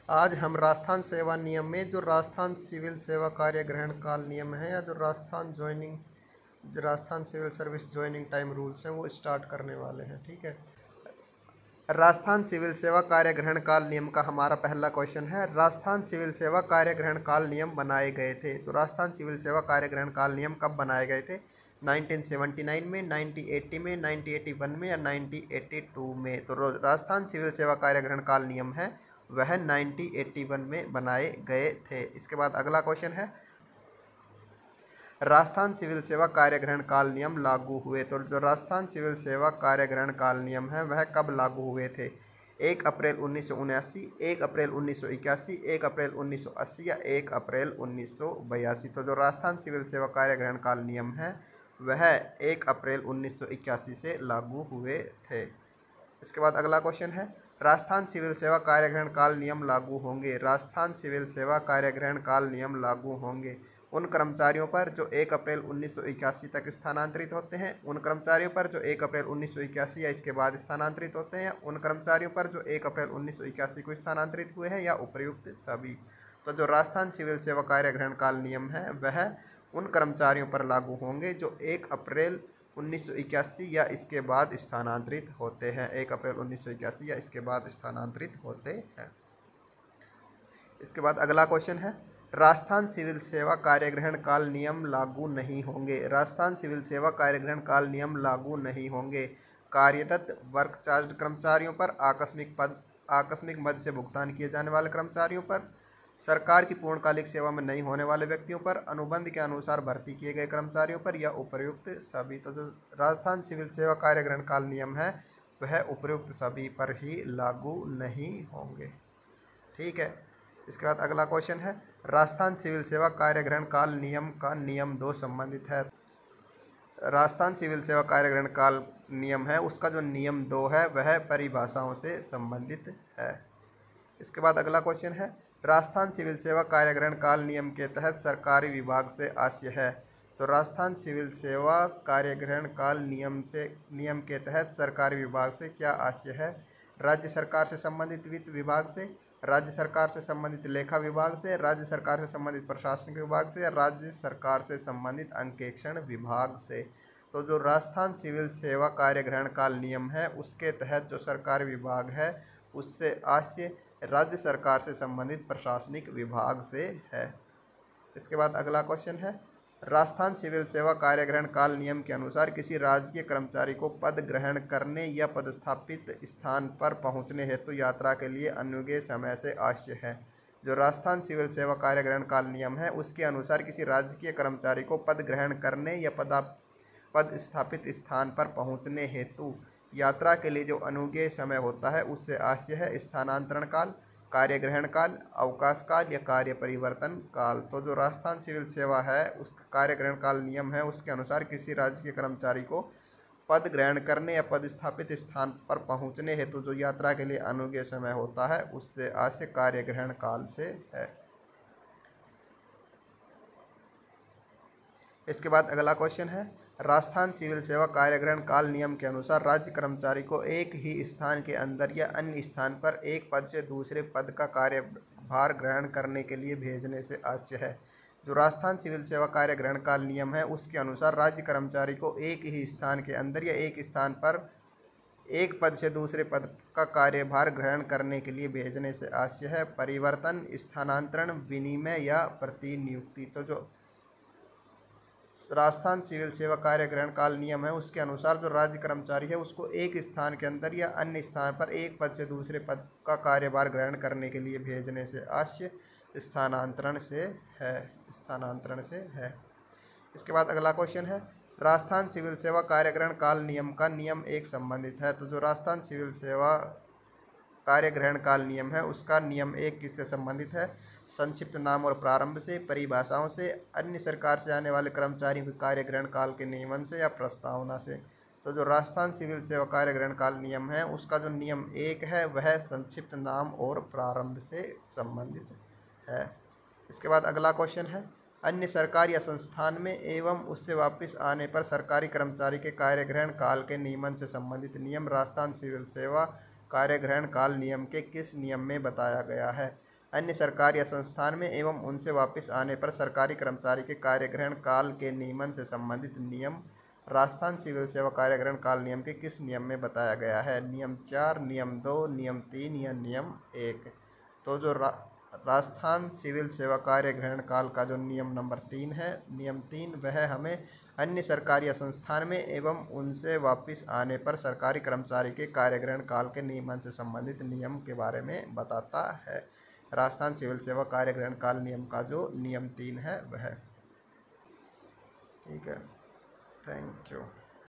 आज हम राजस्थान सेवा नियम में जो राजस्थान सिविल सेवा कार्य ग्रहण काल नियम है या जो Rajasthan civil service joining time rules हैं वो स्टार्ट करने वाले हैं। ठीक है। राजस्थान सिविल सेवा कार्य ग्रहण काल नियम का हमारा पहला क्वेश्चन है, राजस्थान सिविल सेवा कार्य ग्रहण काल नियम बनाए गए थे। तो राजस्थान सिविल सेवा कार्य ग्रहण काल नियम कब बनाए गए थे? 1979 में, 1980 में, 1981 में या 1982 में। तो राजस्थान सिविल सेवा कार्य ग्रहण काल नियम है वह 1981 में बनाए गए थे। इसके बाद अगला क्वेश्चन है, राजस्थान सिविल सेवा कार्य ग्रहण काल नियम लागू हुए। तो जो राजस्थान सिविल सेवा कार्य ग्रहण काल नियम है वह कब लागू हुए थे? 1 अप्रैल 1979, 1 अप्रैल 1981, 1 अप्रैल 1980 या 1 अप्रैल 1982। तो जो राजस्थान सिविल सेवा कार्य ग्रहण काल नियम है वह 1 अप्रैल 1981 से लागू हुए थे। इसके बाद अगला क्वेश्चन है, राजस्थान सिविल सेवा कार्य ग्रहण काल नियम लागू होंगे। राजस्थान सिविल सेवा कार्य ग्रहण काल नियम लागू होंगे उन कर्मचारियों पर जो 1 अप्रैल 1981 तक स्थानांतरित होते हैं, उन कर्मचारियों पर जो 1 अप्रैल 1981 या इसके बाद स्थानांतरित होते हैं, उन कर्मचारियों पर जो 1 अप्रैल 1981 को स्थानांतरित हुए हैं या उपयुक्त सभी। तो जो राजस्थान सिविल सेवा कार्य ग्रहण काल नियम है वह उन कर्मचारियों पर लागू होंगे जो 1 अप्रैल 1981 या इसके बाद स्थानांतरित होते हैं। 1 अप्रैल 1981 या इसके बाद स्थानांतरित होते हैं। इसके बाद अगला क्वेश्चन है, राजस्थान सिविल सेवा कार्य ग्रहण काल नियम लागू नहीं होंगे। राजस्थान सिविल सेवा कार्य ग्रहण काल नियम लागू नहीं होंगे कार्यरत वर्क चार्ज कर्मचारियों पर, आकस्मिक मद से भुगतान किए जाने वाले कर्मचारियों पर, सरकार की पूर्णकालिक सेवा में नहीं होने वाले व्यक्तियों पर, अनुबंध के अनुसार भर्ती किए गए कर्मचारियों पर या उपयुक्त सभी। तो जो राजस्थान सिविल सेवा कार्य ग्रहण काल नियम है वह उपयुक्त सभी पर ही लागू नहीं होंगे। ठीक है। इसके बाद अगला क्वेश्चन है, राजस्थान सिविल सेवा कार्य ग्रहण काल नियम का नियम 2 संबंधित है। राजस्थान सिविल सेवा कार्य ग्रहण काल नियम है उसका जो नियम 2 है वह परिभाषाओं से संबंधित है। इसके बाद अगला क्वेश्चन है, राजस्थान सिविल सेवा कार्य ग्रहण काल नियम के तहत सरकारी विभाग से आशय है। तो राजस्थान सिविल सेवा कार्य ग्रहण काल नियम के तहत सरकारी विभाग से क्या आशय है? राज्य सरकार से संबंधित वित्त विभाग से, राज्य सरकार से संबंधित लेखा विभाग से, राज्य सरकार से संबंधित प्रशासनिक विभाग से या राज्य सरकार से संबंधित अंकेक्षण विभाग से। तो जो राजस्थान सिविल सेवा कार्य ग्रहण काल नियम है उसके तहत जो सरकारी विभाग है उससे आशय राज्य सरकार से संबंधित प्रशासनिक विभाग से है। इसके बाद अगला क्वेश्चन है, राजस्थान सिविल सेवा कार्य ग्रहण काल नियम के अनुसार किसी राजकीय कर्मचारी को पद ग्रहण करने या पदस्थापित स्थान पर पहुंचने हेतु यात्रा के लिए अनुज्ञेय समय से आशय है। जो राजस्थान सिविल सेवा कार्य ग्रहण काल नियम है उसके अनुसार किसी राजकीय कर्मचारी को पद ग्रहण करने या पदस्थापित स्थान पर पहुंचने हेतु यात्रा के लिए जो अनुज्ञेय समय होता है उससे आशय है स्थानांतरण काल, कार्य ग्रहण काल, अवकाश काल या कार्य परिवर्तन काल। तो जो राजस्थान सिविल सेवा है उसका कार्य ग्रहण काल नियम है उसके अनुसार किसी राजकीय कर्मचारी को पद ग्रहण करने या पदस्थापित स्थान पर पहुंचने हेतु जो यात्रा के लिए अनुज्ञेय समय होता है उससे आशय कार्य ग्रहण काल से है। इसके बाद अगला क्वेश्चन है, राजस्थान सिविल सेवा कार्य ग्रहण काल नियम के अनुसार राज्य कर्मचारी को एक ही स्थान के अंदर या अन्य स्थान पर एक पद से दूसरे पद का कार्यभार ग्रहण करने के लिए भेजने से आशय है। जो राजस्थान सिविल सेवा कार्य ग्रहण काल नियम है उसके अनुसार राज्य कर्मचारी को एक ही स्थान के अंदर या एक स्थान पर एक पद से दूसरे पद का कार्यभार ग्रहण करने के लिए भेजने से आशय है परिवर्तन, स्थानांतरण, विनिमय या प्रतिनियुक्ति। तो जो राजस्थान सिविल सेवा कार्य ग्रहण काल नियम है उसके अनुसार जो राज्य कर्मचारी है उसको एक स्थान के अंदर या अन्य स्थान पर एक पद से दूसरे पद का कार्यभार ग्रहण करने के लिए भेजने से आशय स्थानांतरण से है। इसके बाद अगला क्वेश्चन है, राजस्थान सिविल सेवा कार्य ग्रहण काल नियम का नियम 1 संबंधित है। तो जो राजस्थान सिविल सेवा कार्य ग्रहण काल नियम है उसका नियम 1 किससे संबंधित है? संक्षिप्त नाम और प्रारंभ से, परिभाषाओं से, अन्य सरकार से आने वाले कर्मचारियों के कार्य ग्रहण काल के नियमन से या प्रस्तावना से। तो जो राजस्थान सिविल सेवा कार्य ग्रहण काल नियम है उसका जो नियम 1 है वह संक्षिप्त नाम और प्रारंभ से संबंधित है। इसके बाद अगला क्वेश्चन है, अन्य सरकार या संस्थान में एवं उससे वापस आने पर सरकारी कर्मचारी के कार्य ग्रहण काल के नियमन से संबंधित नियम राजस्थान सिविल सेवा कार्य ग्रहण काल नियम के किस नियम में बताया गया है? अन्य सरकार या संस्थान में एवं उनसे वापस आने पर सरकारी कर्मचारी के कार्यग्रहण काल के नियमन से संबंधित नियम राजस्थान सिविल सेवा कार्यग्रहण काल नियम के किस नियम में बताया गया है? नियम 4, नियम 2, नियम 3 या नियम 1। तो जो राजस्थान सिविल सेवा कार्यग्रहण काल का जो नियम नंबर 3 है, नियम 3, वह हमें अन्य सरकारी या संस्थान में एवं उनसे वापस आने पर सरकारी कर्मचारी के कार्यग्रहण काल के नियमन से संबंधित नियम के बारे में बताता है। राजस्थान सिविल सेवा कार्यग्रहण काल नियम का जो नियम 3 है वह। ठीक है, थैंक यू।